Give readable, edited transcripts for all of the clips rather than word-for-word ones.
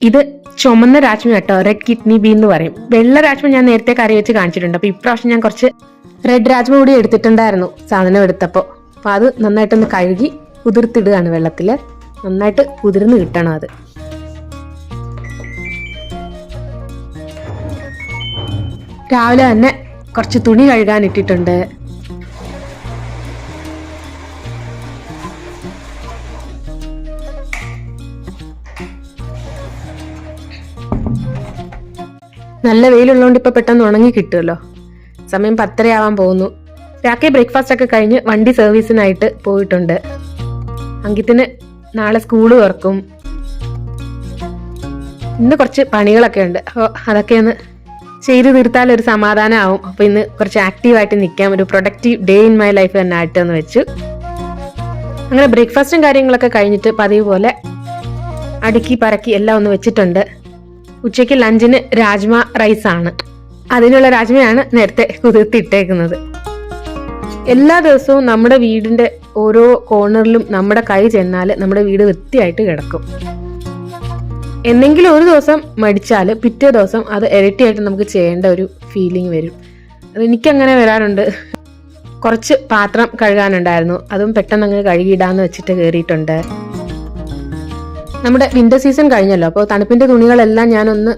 ഇത് ചുമന്ന രാജ്മ കേട്ടോ, റെഡ് കിഡ്നി ബീൻ എന്ന് പറയും. വെള്ള രാജ്മ ഞാൻ നേരത്തെ കറി വെച്ച് കാണിച്ചിട്ടുണ്ട്. അപ്പൊ ഇപ്രാവശ്യം ഞാൻ കുറച്ച് റെഡ് രാജ്മ കൂടി എടുത്തിട്ടുണ്ടായിരുന്നു സാധനം എടുത്തപ്പോൾ. അപ്പൊ അത് നന്നായിട്ടൊന്ന് കഴുകി കുതിർത്തിടുകയാണ് വെള്ളത്തില്. നന്നായിട്ട് കുതിർന്ന് കിട്ടണം അത്. രാവിലെ തന്നെ കുറച്ച് തുണി കഴുകാൻ ഇട്ടിട്ടുണ്ട്. നല്ല വെയിലുള്ളതുകൊണ്ട് ഇപ്പൊ പെട്ടെന്ന് ഉണങ്ങി കിട്ടുമല്ലോ. സമയം 10:30 പോകുന്നു. രാത്രി ബ്രേക്ക്ഫാസ്റ്റ് ഒക്കെ കഴിഞ്ഞ് വണ്ടി സർവീസിനായിട്ട് പോയിട്ടുണ്ട്. അങ്കിത്തിന് നാളെ സ്കൂള് തുറക്കും. ഇന്ന് കുറച്ച് പണികളൊക്കെ ഉണ്ട്. അപ്പോൾ അതൊക്കെ ഒന്ന് ചെയ്ത് തീർത്താൽ ഒരു സമാധാനം ആവും. അപ്പൊ ഇന്ന് കുറച്ച് ആക്റ്റീവായിട്ട് നിൽക്കാം, ഒരു productive day in my life തന്നെ ആയിട്ട് എന്ന് വെച്ചു. അങ്ങനെ ബ്രേക്ക്ഫാസ്റ്റും കാര്യങ്ങളൊക്കെ കഴിഞ്ഞിട്ട് പതിവ് പോലെ അടുക്കി പറക്കി എല്ലാം ഒന്ന് വെച്ചിട്ടുണ്ട്. ഉച്ചയ്ക്ക് ലഞ്ചിന് രാജ്മ റൈസ് ആണ്. അതിനുള്ള രാജ്മയാണ് നേരത്തെ കുതിർത്തിട്ടേക്കുന്നത്. എല്ലാ ദിവസവും നമ്മുടെ വീടിന്റെ ഓരോ കോർണറിലും നമ്മുടെ കൈ ചെന്നാൽ നമ്മുടെ വീട് വൃത്തിയായിട്ട് കിടക്കും. എന്തെങ്കിലും ഒരു ദിവസം മടിച്ചാൽ പിറ്റേ ദിവസം അത് ഇരട്ടിയായിട്ട് നമുക്ക് ചെയ്യേണ്ട ഒരു ഫീലിംഗ് വരും. അത് എനിക്കങ്ങനെ വരാറുണ്ട്. കുറച്ച് പാത്രം കഴുകാനുണ്ടായിരുന്നു, അതും പെട്ടെന്ന് അങ്ങ് കഴുകിയിടാന്ന് വെച്ചിട്ട് കയറിയിട്ടുണ്ട്. നമ്മുടെ വിന്റർ സീസൺ കഴിഞ്ഞല്ലോ, അപ്പോൾ തണുപ്പിന്റെ തുണികളെല്ലാം ഞാനൊന്ന്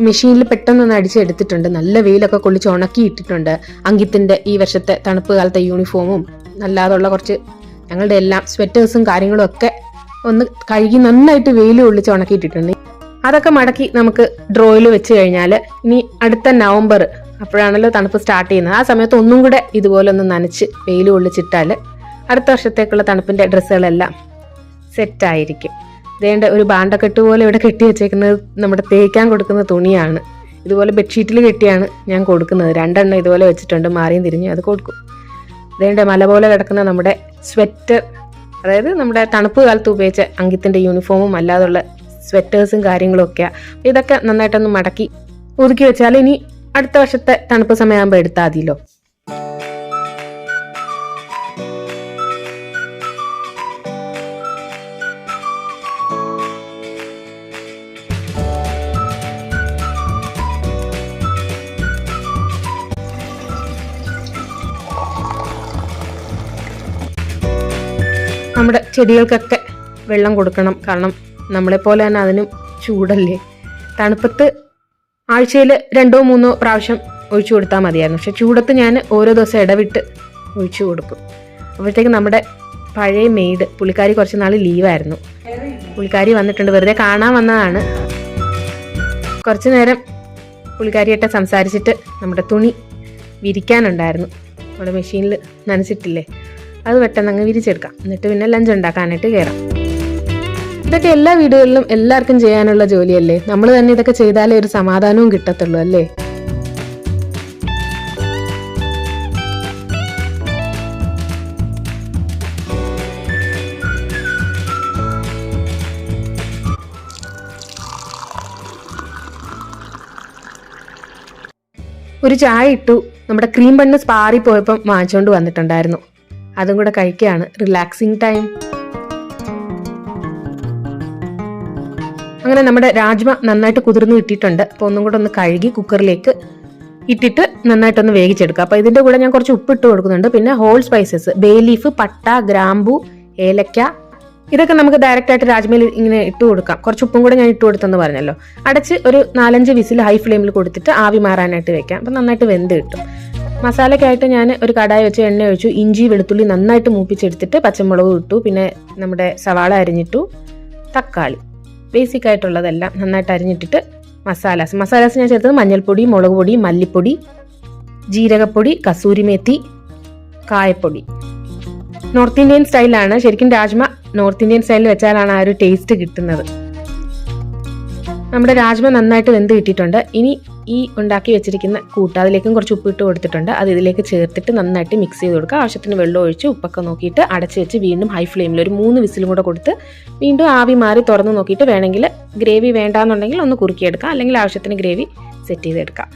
മെഷീനിൽ പെട്ടെന്നൊന്ന് അടിച്ചെടുത്തിട്ടുണ്ട്. നല്ല വെയിലൊക്കെ കൊള്ളിച്ച് ഉണക്കി ഇട്ടിട്ടുണ്ട്. അങ്കിത്തിന്റെ ഈ വർഷത്തെ തണുപ്പ് കാലത്തെ യൂണിഫോമും അല്ലാതുള്ള കുറച്ച് ഞങ്ങളുടെ എല്ലാം സ്വെറ്റേഴ്സും കാര്യങ്ങളും ഒക്കെ ഒന്ന് കഴുകി നന്നായിട്ട് വെയിൽ കൊള്ളിച്ച് ഉണക്കിയിട്ടിട്ടുണ്ട്. അതൊക്കെ മടക്കി നമുക്ക് ഡ്രോയിൽ വെച്ച് കഴിഞ്ഞാൽ ഇനി അടുത്ത നവംബർ അപ്പോഴാണല്ലോ തണുപ്പ് സ്റ്റാർട്ട് ചെയ്യുന്നത്. ആ സമയത്ത് ഒന്നും കൂടെ ഇതുപോലെ ഒന്ന് നനച്ച് വെയിൽ കൊള്ളിച്ചിട്ടാൽ അടുത്ത വർഷത്തേക്കുള്ള തണുപ്പിന്റെ ഡ്രസ്സുകളെല്ലാം സെറ്റായിരിക്കും. ഇതേണ്ട ഒരു ബാണ്ടക്കെട്ട് പോലെ ഇവിടെ കെട്ടി വെച്ചേക്കുന്നത് നമ്മുടെ തേക്കാൻ കൊടുക്കുന്ന തുണിയാണ്. ഇതുപോലെ ബെഡ്ഷീറ്റിൽ കെട്ടിയാണ് ഞാൻ കൊടുക്കുന്നത്. 2 എണ്ണം ഇതുപോലെ വെച്ചിട്ടുണ്ട്, മാറിയും തിരിഞ്ഞ് അത് കൊടുക്കും. ഇതേണ്ട മല പോലെ കിടക്കുന്ന നമ്മുടെ സ്വെറ്റർ, അതായത് നമ്മുടെ തണുപ്പ് കാലത്ത് ഉപയോഗിച്ച അങ്കിത്തിന്റെ യൂണിഫോമും അല്ലാതുള്ള സ്വെറ്റേഴ്സും കാര്യങ്ങളും ഒക്കെയാ. ഇതൊക്കെ നന്നായിട്ടൊന്ന് മടക്കി ഒതുക്കി വെച്ചാൽ ഇനി അടുത്ത വർഷത്തെ തണുപ്പ് സമയമാകുമ്പോൾ എടുത്താൽ മതിയല്ലോ. നമ്മുടെ ചെടികൾക്കൊക്കെ വെള്ളം കൊടുക്കണം. കാരണം നമ്മളെപ്പോലെ തന്നെ അതിനും ചൂടല്ലേ. തണുപ്പത്ത് ആഴ്ചയിൽ 2-3 പ്രാവശ്യം ഒഴിച്ചു കൊടുത്താൽ മതിയായിരുന്നു. പക്ഷെ ചൂടത്ത് ഞാൻ ഓരോ ദിവസം ഇടവിട്ട് ഒഴിച്ചു കൊടുക്കും. അപ്പോഴത്തേക്ക് നമ്മുടെ പഴയ മെയ്ഡ് പുള്ളിക്കാരി കുറച്ച് നാൾ ലീവായിരുന്നു. പുള്ളിക്കാരി വന്നിട്ടുണ്ട്, വെറുതെ കാണാൻ വന്നതാണ്. കുറച്ചു നേരം പുള്ളിക്കാരിയായിട്ട് സംസാരിച്ചിട്ട് നമ്മുടെ തുണി വിരിക്കാനുണ്ടായിരുന്നു. നമ്മുടെ മെഷീനിൽ നനച്ചിട്ടില്ലേ, അത് പെട്ടെന്ന് അങ്ങ് വിരിച്ചെടുക്കാം. എന്നിട്ട് പിന്നെ ലഞ്ച് ഉണ്ടാക്കാനായിട്ട് കയറാം. ഇതൊക്കെ എല്ലാ വീടുകളിലും എല്ലാവർക്കും ചെയ്യാനുള്ള ജോലിയല്ലേ. നമ്മൾ തന്നെ ഇതൊക്കെ ചെയ്താലേ ഒരു സമാധാനവും കിട്ടത്തുള്ളൂ അല്ലേ. ഒരു ചായ ഇട്ടു. നമ്മുടെ ക്രീം ബണ്ണ് സ്പാറി പോയപ്പം വാങ്ങിച്ചുകൊണ്ട് വന്നിട്ടുണ്ടായിരുന്നു. അതും കൂടെ കഴിക്കുകയാണ്. Relaxing time. അങ്ങനെ നമ്മുടെ രാജ്മ നന്നായിട്ട് കുതിർന്ന് കിട്ടിയിട്ടുണ്ട്. അപ്പോൾ ഒന്നും കൂടെ ഒന്ന് കഴുകി കുക്കറിലേക്ക് ഇട്ടിട്ട് നന്നായിട്ടൊന്ന് വേവിച്ചെടുക്കുക. അപ്പോൾ ഇതിൻ്റെ കൂടെ ഞാൻ കുറച്ച് ഉപ്പിട്ട് കൊടുക്കുന്നുണ്ട്. പിന്നെ ഹോൾ സ്പൈസസ്, ബേ ലീഫ്, പട്ട, ഗ്രാമ്പു, ഏലക്ക, ഇതൊക്കെ നമുക്ക് ഡയറക്റ്റ് ആയിട്ട് രാജ്മയിൽ ഇങ്ങനെ ഇട്ട് കൊടുക്കാം. കുറച്ച് ഉപ്പും കൂടെ ഞാൻ ഇട്ട് കൊടുത്തെന്ന് പറഞ്ഞല്ലോ. അടച്ച് ഒരു 4-5 വിസിൽ ഹൈ ഫ്ലെയിമിൽ കൊടുത്തിട്ട് ആവി മാറാനായിട്ട് വെക്കാം. അപ്പം നന്നായിട്ട് വെന്ത് കിട്ടും. മസാലയ്ക്കായിട്ട് ഞാൻ ഒരു കടായി വെച്ച് എണ്ണ ഒഴിച്ചു. ഇഞ്ചി വെളുത്തുള്ളി നന്നായിട്ട് മൂപ്പിച്ചെടുത്തിട്ട് പച്ചമുളക് ഇട്ടു. പിന്നെ നമ്മുടെ സവാള അരിഞ്ഞിട്ടു, തക്കാളി, ബേസിക് ആയിട്ടുള്ളതെല്ലാം നന്നായിട്ട് അരിഞ്ഞിട്ടിട്ട് മസാലാസ് ഞാൻ ചേർത്തത് മഞ്ഞൾപ്പൊടി, മുളക് പൊടി, മല്ലിപ്പൊടി, ജീരകപ്പൊടി, കസൂരിമേത്തി, കായപ്പൊടി. നോർത്ത് ഇന്ത്യൻ സ്റ്റൈലാണ്. ശരിക്കും രാജ്മ നോർത്ത് ഇന്ത്യൻ സ്റ്റൈലിൽ വെച്ചാലാണ് ആ ഒരു ടേസ്റ്റ് കിട്ടുന്നത്. നമ്മുടെ രാജ്മ നന്നായിട്ട് വെന്ത് കിട്ടിയിട്ടുണ്ട്. ഇനി ഈ ഉണ്ടാക്കി വെച്ചിരിക്കുന്ന കൂട്ട് അതിലേക്കും കുറച്ച് ഉപ്പിട്ട് കൊടുത്തിട്ടുണ്ട്. അത് ഇതിലേക്ക് ചേർത്തിട്ട് നന്നായിട്ട് മിക്സ് ചെയ്ത് കൊടുക്കുക. ആവശ്യത്തിന് വെള്ളം ഒഴിച്ച് ഉപ്പൊക്കെ നോക്കിയിട്ട് അടച്ച് വെച്ച് വീണ്ടും ഹൈ ഫ്ലെയിമിൽ ഒരു 3 വിസിലും കൂടെ കൊടുത്ത് വീണ്ടും ആവി മാറി തുറന്ന് നോക്കിയിട്ട് വേണമെങ്കിൽ ഗ്രേവി വേണ്ടാന്നുണ്ടെങ്കിൽ ഒന്ന് കുറുക്കിയെടുക്കാം, അല്ലെങ്കിൽ ആവശ്യത്തിന് ഗ്രേവി സെറ്റ് ചെയ്തെടുക്കാം.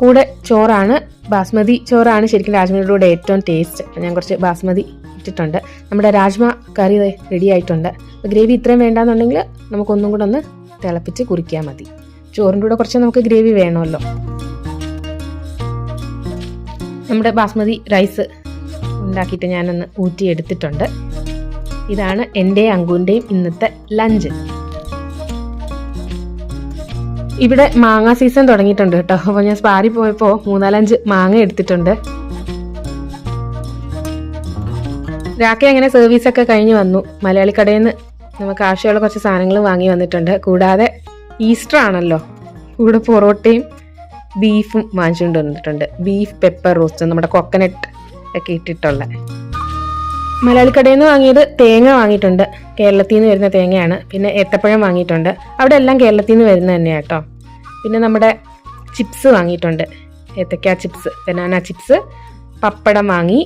കൂടെ ചോറാണ്, ബാസ്മതി ചോറാണ് ശരിക്കും രാജ്മയുടെ കൂടെ ഏറ്റവും ടേസ്റ്റ്. ഞാൻ കുറച്ച് ബാസ്മതി ഇട്ടിട്ടുണ്ട്. നമ്മുടെ രാജ്മ കറി റെഡി ആയിട്ടുണ്ട്. ഗ്രേവി ഇത്രയും വേണ്ടാന്നുണ്ടെങ്കിൽ നമുക്കൊന്നും കൂടെ ഒന്ന് തിളപ്പിച്ച് കുറിക്കാൻ മതി. ചോറിൻ്റെ കൂടെ കുറച്ച് നമുക്ക് ഗ്രേവി വേണമല്ലോ. നമ്മുടെ ബാസ്മതി റൈസ് ഉണ്ടാക്കിയിട്ട് ഞാനൊന്ന് ഊറ്റിയെടുത്തിട്ടുണ്ട്. ഇതാണ് എൻ്റെയും അങ്കുവിൻ്റെയും ഇന്നത്തെ ലഞ്ച്. ഇവിടെ മാങ്ങ സീസൺ തുടങ്ങിയിട്ടുണ്ട് കേട്ടോ. അപ്പോൾ ഞാൻ സ്പാരി പോയപ്പോൾ 4-5 മാങ്ങ എടുത്തിട്ടുണ്ട്. രാഖ അങ്ങനെ സർവീസൊക്കെ കഴിഞ്ഞ് വന്നു. മലയാളി കടയിൽ നിന്ന് നമുക്ക് ആവശ്യമുള്ള കുറച്ച് സാധനങ്ങൾ വാങ്ങി വന്നിട്ടുണ്ട്. കൂടാതെ ഈസ്റ്റർ ആണല്ലോ, കൂടെ പൊറോട്ടയും ബീഫും വാങ്ങിച്ചുകൊണ്ട് വന്നിട്ടുണ്ട്. ബീഫ് പെപ്പർ റോസ്റ്റ്, നമ്മുടെ കൊക്കനട്ട് ഒക്കെ ഇട്ടിട്ടുള്ള. മലയാളി കടയിൽ നിന്ന് വാങ്ങിയത് തേങ്ങ വാങ്ങിയിട്ടുണ്ട്, കേരളത്തിൽ നിന്ന് വരുന്ന തേങ്ങയാണ്. പിന്നെ ഏത്തപ്പഴം വാങ്ങിയിട്ടുണ്ട്, അവിടെ എല്ലാം കേരളത്തിൽ നിന്ന് വരുന്ന തന്നെയാണ് കേട്ടോ. പിന്നെ നമ്മുടെ ചിപ്സ് വാങ്ങിയിട്ടുണ്ട്, ഏത്തക്ക ചിപ്സ്, ബനാന ചിപ്സ്, പപ്പടം വാങ്ങി.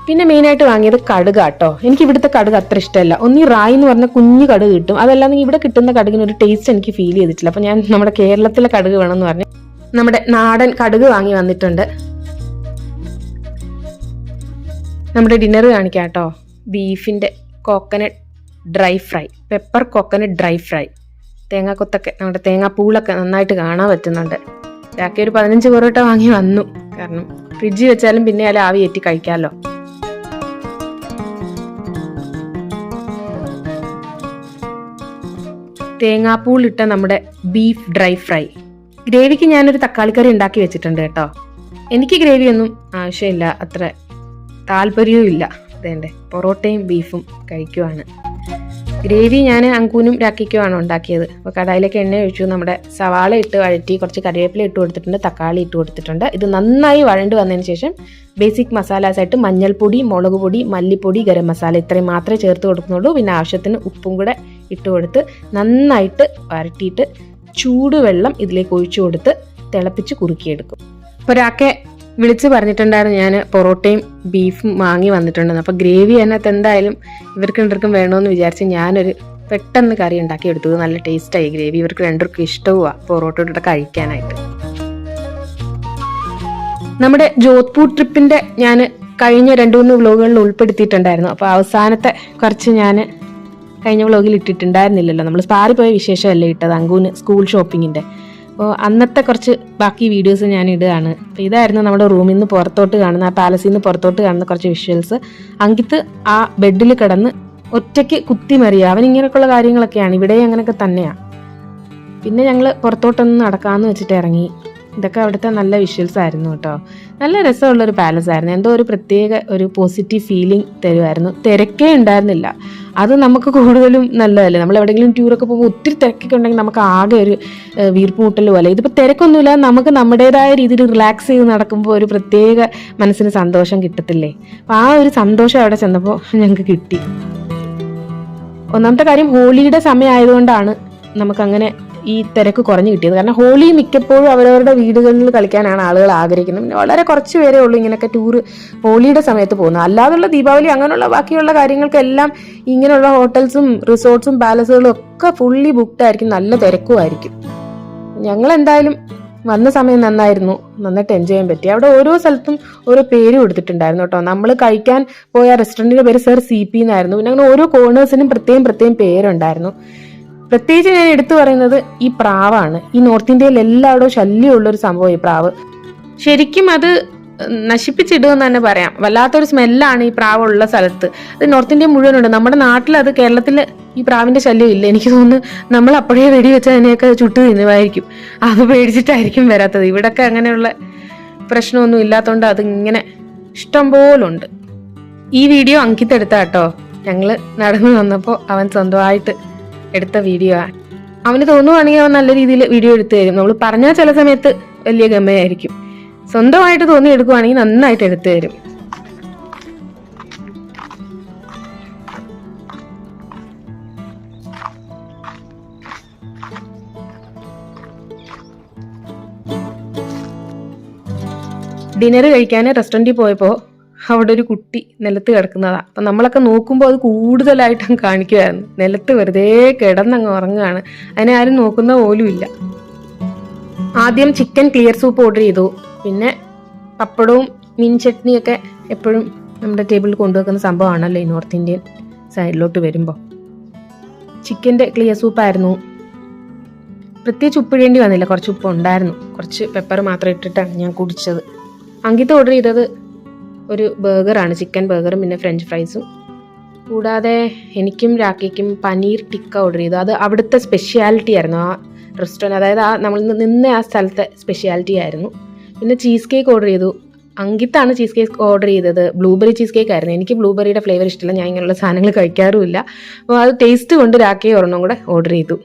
പിന്നെ മെയിനായിട്ട് വാങ്ങിയത് കടുക് കേട്ടോ. എനിക്ക് ഇവിടുത്തെ കടുക് അത്ര ഇഷ്ടമല്ല. ഒന്നീ റായി എന്ന് പറഞ്ഞ കുഞ്ഞു കടുക് കിട്ടും, അതല്ലാതെ ഇവിടെ കിട്ടുന്ന കടുകിന് ഒരു ടേസ്റ്റ് എനിക്ക് ഫീൽ ചെയ്തിട്ടില്ല. അപ്പം ഞാൻ നമ്മുടെ കേരളത്തിലെ കടുക് വേണമെന്ന് പറഞ്ഞ് നമ്മുടെ നാടൻ കടുക് വാങ്ങി വന്നിട്ടുണ്ട്. നമ്മുടെ ഡിന്നർ കാണിക്കാം കേട്ടോ. ബീഫിൻ്റെ coconut dry fry, pepper coconut dry fry, തേങ്ങാക്കൊത്തൊക്കെ നമ്മുടെ തേങ്ങാപ്പൂളൊക്കെ നന്നായിട്ട് കാണാൻ പറ്റുന്നുണ്ട്. രാക്കി ഒരു 15 പൊറോട്ട വാങ്ങി വന്നു, കാരണം ഫ്രിഡ്ജിൽ വെച്ചാലും പിന്നെ അതിൽ ആവി ഏറ്റി കഴിക്കാമല്ലോ. തേങ്ങാപ്പൂളിട്ട നമ്മുടെ ബീഫ് ഡ്രൈ ഫ്രൈ. ഗ്രേവിക്ക് ഞാനൊരു തക്കാളിക്കറി ഉണ്ടാക്കി വെച്ചിട്ടുണ്ട് കേട്ടോ. എനിക്ക് ഗ്രേവിയൊന്നും ആവശ്യമില്ല, അത്ര താല്പര്യവും ഇല്ല. അതേണ്ടേ പൊറോട്ടയും ബീഫും കഴിക്കുവാണ്. ഗ്രേവി ഞാൻ അങ്കൂനും രാക്കിക്കുമാണ് ഉണ്ടാക്കിയത്. അപ്പോൾ കടായിലേക്ക് എണ്ണ ഒഴിച്ചു, നമ്മുടെ സവാള ഇട്ട് വഴറ്റി, കുറച്ച് കറിവേപ്പില ഇട്ട് കൊടുത്തിട്ടുണ്ട്, തക്കാളി ഇട്ട് കൊടുത്തിട്ടുണ്ട്. ഇത് നന്നായി വഴണ്ട് വന്നതിന് ശേഷം ബേസിക് മസാലാസായിട്ട് മഞ്ഞൾപ്പൊടി, മുളക് പൊടി, മല്ലിപ്പൊടി, ഗരം മസാല ഇത്രയും മാത്രമേ ചേർത്ത് കൊടുക്കുന്നുള്ളൂ. പിന്നെ ആവശ്യത്തിന് ഉപ്പും കൂടെ ഇട്ട് കൊടുത്ത് നന്നായിട്ട് വരട്ടിയിട്ട് ചൂടുവെള്ളം ഇതിലേക്ക് ഒഴിച്ചു കൊടുത്ത് തിളപ്പിച്ച് കുറുക്കിയെടുക്കും. അപ്പോൾ ഒരാക്കെ വിളിച്ച് പറഞ്ഞിട്ടുണ്ടായിരുന്നു ഞാൻ പൊറോട്ടയും ബീഫും വാങ്ങി വന്നിട്ടുണ്ടെന്ന്. അപ്പോൾ ഗ്രേവി അതിനകത്ത് എന്തായാലും ഇവർക്കും വേണമെന്ന് വിചാരിച്ച് ഞാനൊരു പെട്ടെന്ന് കറി ഉണ്ടാക്കി എടുത്തത്. നല്ല ടേസ്റ്റായി ഗ്രേവി, ഇവർക്ക് രണ്ടുപേർക്കും ഇഷ്ടവുമാണ് പൊറോട്ടയോടെ കഴിക്കാനായിട്ട്. നമ്മുടെ ജോധ്പൂർ ട്രിപ്പിൻ്റെ ഞാൻ കഴിഞ്ഞ 2-3 വ്ലോഗുകളിൽ ഉൾപ്പെടുത്തിയിട്ടുണ്ടായിരുന്നു. അപ്പോൾ അവസാനത്തെ കുറച്ച് ഞാൻ കഴിഞ്ഞ വ്ലോഗിൽ ഇട്ടിട്ടുണ്ടായിരുന്നില്ലല്ലോ. നമ്മൾ സ്പാരി പോയ വിശേഷമല്ലേ ഇട്ടത്, അങ്കൂന് സ്കൂൾ ഷോപ്പിങ്ങിൻ്റെ. അപ്പോൾ അന്നത്തെ കുറച്ച് ബാക്കി വീഡിയോസ് ഞാൻ ഇടുകയാണ്. അപ്പോൾ ഇതായിരുന്നു നമ്മുടെ റൂമിൽ നിന്ന് പുറത്തോട്ട് കാണുന്ന, ആ പാലസിൽ നിന്ന് പുറത്തോട്ട് കാണുന്ന കുറച്ച് വിഷ്വൽസ്. അങ്കിത്ത് ആ ബെഡിൽ കിടന്ന് ഒറ്റയ്ക്ക് കുത്തിമറിയുക, അവനിങ്ങനെയൊക്കെയുള്ള കാര്യങ്ങളൊക്കെയാണ്. ഇവിടെ അങ്ങനെയൊക്കെ തന്നെയാണ്. പിന്നെ ഞങ്ങൾ പുറത്തോട്ടൊന്ന് നടക്കാമെന്ന് വെച്ചിട്ട് ഇറങ്ങി. ഇതൊക്കെ അവിടുത്തെ നല്ല വിഷ്വൽസ് ആയിരുന്നു കേട്ടോ. നല്ല രസമുള്ളൊരു പാലസ് ആയിരുന്നു. എന്തോ ഒരു പ്രത്യേക ഒരു പോസിറ്റീവ് ഫീലിംഗ് തരുമായിരുന്നു. തിരക്കേ ഉണ്ടായിരുന്നില്ല, അത് നമുക്ക് കൂടുതലും നല്ലതല്ലേ. നമ്മൾ എവിടെയെങ്കിലും ടൂറൊക്കെ പോകുമ്പോൾ ഒത്തിരി തിരക്കൊക്കെ ഉണ്ടെങ്കിൽ നമുക്ക് ആകെ ഒരു വീർപ്പുമുട്ടൽ പോലെ. ഇതിപ്പോൾ തിരക്കൊന്നുമില്ല, നമുക്ക് നമ്മുടേതായ രീതിയിൽ റിലാക്സ് ചെയ്ത് നടക്കുമ്പോൾ ഒരു പ്രത്യേക മനസ്സിന് സന്തോഷം കിട്ടത്തില്ലേ. അപ്പോൾ ആ ഒരു സന്തോഷം അവിടെ ചെന്നപ്പോൾ ഞങ്ങൾക്ക് കിട്ടി. ഒന്നാമത്തെ കാര്യം, ഹോളിയുടെ സമയമായതുകൊണ്ടാണ് നമുക്കങ്ങനെ ഈ തിരക്ക് കുറഞ്ഞു കിട്ടിയത്. കാരണം ഹോളി മിക്കപ്പോഴും അവരവരുടെ വീടുകളിൽ കളിക്കാനാണ് ആളുകൾ ആഗ്രഹിക്കുന്നത്. പിന്നെ വളരെ കുറച്ച് പേരേ ഉള്ളൂ ഇങ്ങനെയൊക്കെ ടൂറ് ഹോളിയുടെ സമയത്ത് പോകുന്നത്. അല്ലാതുള്ള ദീപാവലി അങ്ങനെയുള്ള ബാക്കിയുള്ള കാര്യങ്ങൾക്കെല്ലാം ഇങ്ങനെയുള്ള ഹോട്ടൽസും റിസോർട്ട്സും പാലസുകളും ഒക്കെ ഫുള്ളി ബുക്ക്ഡ് ആയിരിക്കും, നല്ല തിരക്കുമായിരിക്കും. ഞങ്ങൾ എന്തായാലും വന്ന സമയം നന്നായിരുന്നു, നന്നായിട്ട് എൻജോയ് ചെയ്യാൻ പറ്റി. അവിടെ ഓരോ സ്ഥലത്തും ഓരോ പേര് കൊടുത്തിട്ടുണ്ടായിരുന്നു കേട്ടോ. നമ്മൾ കഴിക്കാൻ പോയ റെസ്റ്റോറൻറ്റിൻ്റെ പേര് സർ CP എന്നായിരുന്നു. പിന്നെ അങ്ങനെ ഓരോ കോർണേഴ്സിനും പ്രത്യേകം പേരുണ്ടായിരുന്നു. പ്രത്യേകിച്ച് ഞാൻ എടുത്തു പറയുന്നത് ഈ പ്രാവാണ്. ഈ നോർത്ത് ഇന്ത്യയിൽ എല്ലായിടവും ശല്യമുള്ളൊരു സംഭവം ഈ പ്രാവ്. ശരിക്കും അത് നശിപ്പിച്ചിടുമെന്ന് തന്നെ പറയാം. വല്ലാത്തൊരു സ്മെല്ലാണ് ഈ പ്രാവുള്ള സ്ഥലത്ത്. അത് നോർത്ത് ഇന്ത്യ മുഴുവനുണ്ട്. നമ്മുടെ നാട്ടിൽ, അത് കേരളത്തിൽ ഈ പ്രാവിൻ്റെ ശല്യം ഇല്ല. എനിക്ക് തോന്നുന്നു നമ്മൾ അപ്പോഴേ വെടി വെച്ചാൽ അതിനെയൊക്കെ ചുട്ടു തിന്നുമായിരിക്കും. അത് പേടിച്ചിട്ടായിരിക്കും വരാത്തത്. ഇവിടൊക്കെ അങ്ങനെയുള്ള പ്രശ്നമൊന്നും ഇല്ലാത്തതുകൊണ്ട് അതിങ്ങനെ ഇഷ്ടം പോലുണ്ട്. ഈ വീഡിയോ അങ്കിത്ത് എടുത്ത കേട്ടോ. ഞങ്ങൾ നടന്നു വന്നപ്പോൾ അവൻ സ്വന്തമായിട്ട് എടുത്ത വീഡിയോ ആണ്. അവന് തോന്നുവാണെങ്കിൽ അവൻ നല്ല രീതിയിൽ വീഡിയോ എടുത്തു തരും. നമ്മൾ പറഞ്ഞാൽ ചില സമയത്ത് വലിയ ഗമയായിരിക്കും. സ്വന്തമായിട്ട് തോന്നി എടുക്കുവാണെങ്കിൽ നന്നായിട്ട് എടുത്തു തരും. ഡിന്നർ കഴിക്കാൻ റെസ്റ്റോറൻറ്റിൽ പോയപ്പോൾ അവിടെ ഒരു കുട്ടി നിലത്ത് കിടക്കുന്നതാണ്. അപ്പം നമ്മളൊക്കെ നോക്കുമ്പോൾ അത് കൂടുതലായിട്ടും കാണിക്കുമായിരുന്നു. നിലത്ത് വെറുതെ കിടന്നങ്ങ് ഉറങ്ങുകയാണ്. അതിനെ ആരും നോക്കുന്ന പോലും ഇല്ല. ആദ്യം ചിക്കൻ ക്ലിയർ സൂപ്പ് ഓർഡർ ചെയ്തു. പിന്നെ പപ്പടവും മീൻ ചട്നിയൊക്കെ എപ്പോഴും നമ്മുടെ ടേബിളിൽ കൊണ്ടുവെക്കുന്ന സംഭവമാണല്ലോ ഈ നോർത്ത് ഇന്ത്യൻ സൈഡിലോട്ട് വരുമ്പോൾ. ചിക്കൻ്റെ ക്ലിയർ സൂപ്പായിരുന്നു. പ്രത്യേകിച്ച് ഉപ്പിടേണ്ടി വന്നില്ല, കുറച്ച് ഉപ്പ് ഉണ്ടായിരുന്നു. കുറച്ച് പെപ്പർ മാത്രം ഇട്ടിട്ടാണ് ഞാൻ കുടിച്ചത്. അങ്കിത്ത് ഓർഡർ ചെയ്തത് ഒരു ബർഗറാണ്, ചിക്കൻ ബർഗറും പിന്നെ ഫ്രഞ്ച് ഫ്രൈസും. കൂടാതെ എനിക്കും രാഖിക്കും പനീർ ടിക്ക ഓർഡർ ചെയ്തു. അത് അവിടുത്തെ സ്പെഷ്യാലിറ്റി ആയിരുന്നു, ആ റെസ്റ്റോറൻറ്റ്, അതായത് നമ്മൾ നിന്ന ആ സ്ഥലത്തെ സ്പെഷ്യാലിറ്റി ആയിരുന്നു. പിന്നെ ചീസ് കേക്ക് ഓർഡർ ചെയ്തു. അങ്കിത്താണ് ചീസ് കേക്ക് ഓർഡർ ചെയ്തത്, ബ്ലൂബെറി ചീസ് കേക്ക് ആയിരുന്നു. എനിക്ക് ബ്ലൂബെറിയുടെ ഫ്ലേവർ ഇഷ്ടമില്ല, ഞാൻ ഇങ്ങനെയുള്ള സാധനങ്ങൾ കഴിക്കാറുമില്ല. അപ്പോൾ അത് ടേസ്റ്റ് കൊണ്ട് രാഖിയെ ഒരെണ്ണം കൂടെ ഓർഡർ ചെയ്തു.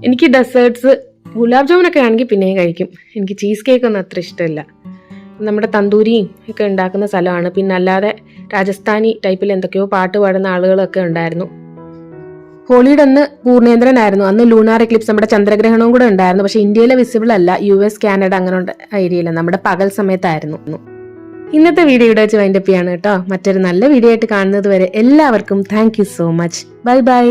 എനിക്ക് ഡെസേർട്ട്സ് ഗുലാബ് ജാമുനൊക്കെ ആണെങ്കിൽ പിന്നെയും കഴിക്കും. എനിക്ക് ചീസ് കേക്ക് ഒന്നും അത്ര ഇഷ്ടമില്ല. നമ്മുടെ തന്തൂരിയും ഒക്കെ ഉണ്ടാക്കുന്ന സ്ഥലമാണ്. പിന്നെ അല്ലാതെ രാജസ്ഥാനി ടൈപ്പിൽ എന്തൊക്കെയോ പാട്ട് പാടുന്ന ആളുകളൊക്കെ ഉണ്ടായിരുന്നു. ഹോളിയുടെ അന്ന് പൂർണ്ണേന്ദ്രനായിരുന്നു. അന്ന് ലൂണാർ എക്ലിപ്സ്, നമ്മുടെ ചന്ദ്രഗ്രഹണവും കൂടെ ഉണ്ടായിരുന്നു. പക്ഷേ ഇന്ത്യയിലെ വിസിബിൾ അല്ല, US, കാനഡ അങ്ങനെയുള്ള ഏരിയയില്ല, നമ്മുടെ പകൽ സമയത്തായിരുന്നു. ഇന്നത്തെ വീഡിയോ ഇവിടെ വെച്ച് വൈൻഡപ്പ് ചെയ്യാണ് കേട്ടോ. മറ്റൊരു നല്ല വീഡിയോ ആയിട്ട് കാണുന്നത് വരെ എല്ലാവർക്കും thank you so much. Bye bye.